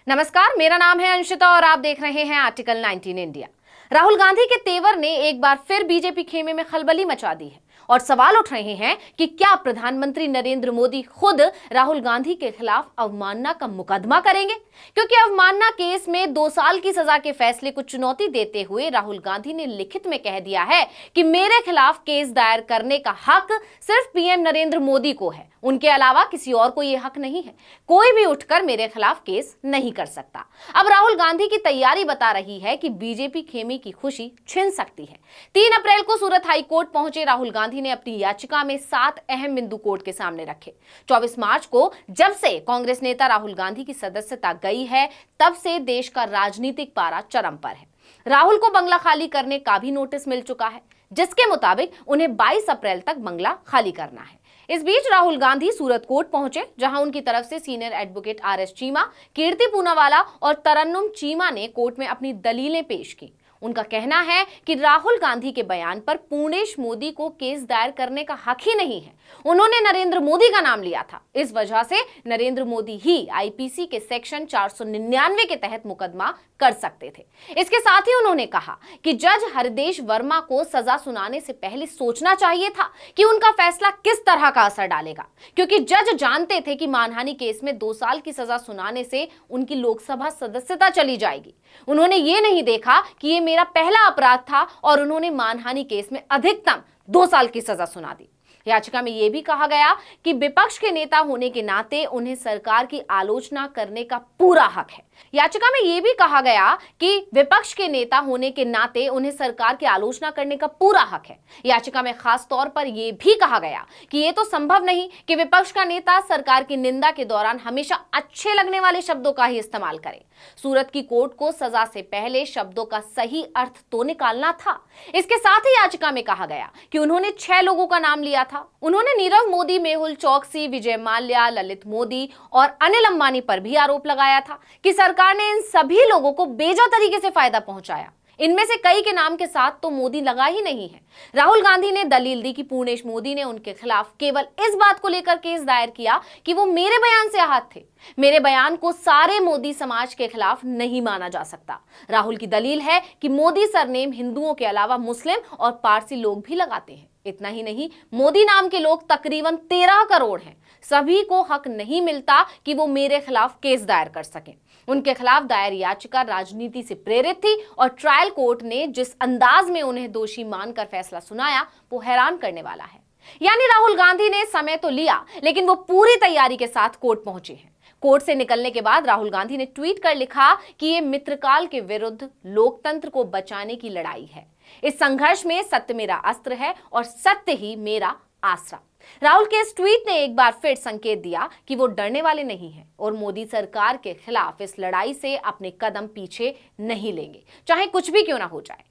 नमस्कार, मेरा नाम है अंशिता और आप देख रहे हैं आर्टिकल 19 इंडिया। राहुल गांधी के तेवर ने एक बार फिर बीजेपी खेमे में खलबली मचा दी है और सवाल उठ रहे हैं कि क्या प्रधानमंत्री नरेंद्र मोदी खुद राहुल गांधी के खिलाफ अवमानना का मुकदमा करेंगे, क्योंकि अवमानना केस में 2 साल की सजा के फैसले को चुनौती देते हुए राहुल गांधी ने लिखित में कह दिया है कि मेरे खिलाफ केस दायर करने का हक सिर्फ पीएम नरेंद्र मोदी को है, उनके अलावा किसी और को यह हक नहीं है। कोई भी उठकर मेरे खिलाफ केस नहीं कर सकता। अब राहुल गांधी की तैयारी बता रही है कि बीजेपी खेमे की खुशी छिन सकती है। 3 अप्रैल को सूरत हाई कोर्ट पहुंचे राहुल गांधी ने अपनी याचिका में 7 अहम बिंदु कोर्ट के सामने रखे। 24 मार्च को जब से कांग्रेस नेता राहुल गांधी की सदस्यता गई है, तब से देश का राजनीतिक पारा चरम पर है। राहुल को बंगला खाली करने का भी नोटिस मिल चुका है, जिसके मुताबिक उन्हें 22 अप्रैल तक बंगला खाली करना है। इस बीच राहुल गांधी सूरत कोर्ट पहुंचे, जहां उनकी तरफ से सीनियर एडवोकेट आरएस चीमा, कीर्ति पूनावाला और तरन्नुम चीमा ने कोर्ट में अपनी दलीलें पेश की। उनका कहना है कि राहुल गांधी के बयान पर पूर्णेश मोदी को केस दायर करने का हक ही नहीं है। उन्होंने नरेंद्र मोदी का नाम लिया था, इस वजह से नरेंद्र मोदी ही आईपीसी के सेक्शन 499 के तहत मुकदमा कर सकते थे। इसके साथ ही उन्होंने कहा कि जज हरदेश वर्मा को सजा सुनाने से पहले सोचना चाहिए था कि उनका फैसला किस तरह का असर डालेगा, क्योंकि जज जानते थे कि मानहानि केस में 2 साल की सजा सुनाने से उनकी लोकसभा सदस्यता चली जाएगी। उन्होंने ये नहीं देखा कि ये मेरा पहला अपराध था और उन्होंने मानहानि केस में अधिकतम 2 साल की सजा सुना दी। याचिका में यह भी कहा गया कि विपक्ष के नेता होने के नाते उन्हें सरकार की आलोचना करने का पूरा हक है। याचिका में यह भी कहा गया कि विपक्ष के नेता होने के नाते उन्हें सरकार की आलोचना करने का पूरा हक है। याचिका में खास तौर पर यह भी कहा गया कि यह तो संभव नहीं कि विपक्ष का नेता सरकार की निंदा के दौरान हमेशा अच्छे लगने वाले शब्दों का ही इस्तेमाल करे। सूरत की कोर्ट को सजा से पहले शब्दों का सही अर्थ तो निकालना था। इसके साथ ही याचिका में कहा गया कि उन्होंने 6 लोगों का नाम लिया था। उन्होंने नीरव मोदी, मेहुल चौकसी, विजय माल्या, ललित मोदी और अनिल अंबानी पर भी आरोप लगाया था कि सरकार ने इन सभी लोगों को बेजा तरीके से फायदा पहुंचाया। इनमें से कई के नाम के साथ तो मोदी लगा ही नहीं है। राहुल गांधी ने दलील दी कि पूर्णेश मोदी ने उनके खिलाफ केवल इस बात को लेकर केस दायर किया कि वो मेरे बयान से आहत थे। मेरे बयान को सारे मोदी समाज के खिलाफ नहीं माना जा सकता। राहुल की दलील है कि मोदी सरनेम हिंदुओं के अलावा मुस्लिम और पारसी लोग भी लगाते हैं। इतना ही नहीं, मोदी नाम के लोग तकरीबन 13 करोड़ हैं। सभी को हक नहीं मिलता कि वो मेरे खिलाफ केस दायर कर सकें। उनके खिलाफ दायर याचिका राजनीति से प्रेरित थी और ट्रायल कोर्ट ने जिस अंदाज में उन्हें दोषी मानकर फैसला सुनाया, वो हैरान करने वाला है। यानी राहुल गांधी ने समय तो लिया, लेकिन वो पूरी तैयारी के साथ कोर्ट पहुंचे हैं। कोर्ट से निकलने के बाद राहुल गांधी ने ट्वीट कर लिखा कि ये मित्रकाल के विरुद्ध लोकतंत्र को बचाने की लड़ाई है। इस संघर्ष में सत्य मेरा अस्त्र है और सत्य ही मेरा आसरा। राहुल के इस ट्वीट ने एक बार फिर संकेत दिया कि वो डरने वाले नहीं हैं और मोदी सरकार के खिलाफ इस लड़ाई से अपने कदम पीछे नहीं लेंगे, चाहे कुछ भी क्यों ना हो जाए।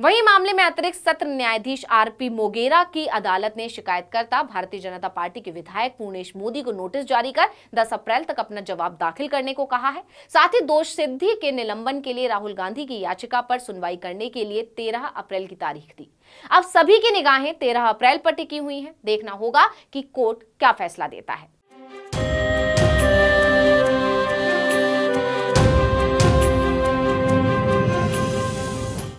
वही मामले में अतिरिक्त सत्र न्यायाधीश आरपी मोगेरा की अदालत ने शिकायतकर्ता भारतीय जनता पार्टी के विधायक पूर्णेश मोदी को नोटिस जारी कर 10 अप्रैल तक अपना जवाब दाखिल करने को कहा है। साथ ही दोष सिद्धि के निलंबन के लिए राहुल गांधी की याचिका पर सुनवाई करने के लिए 13 अप्रैल की तारीख दी। अब सभी की निगाहें 13 अप्रैल पर टिकी हुई हैं। देखना होगा कि कोर्ट क्या फैसला देता है।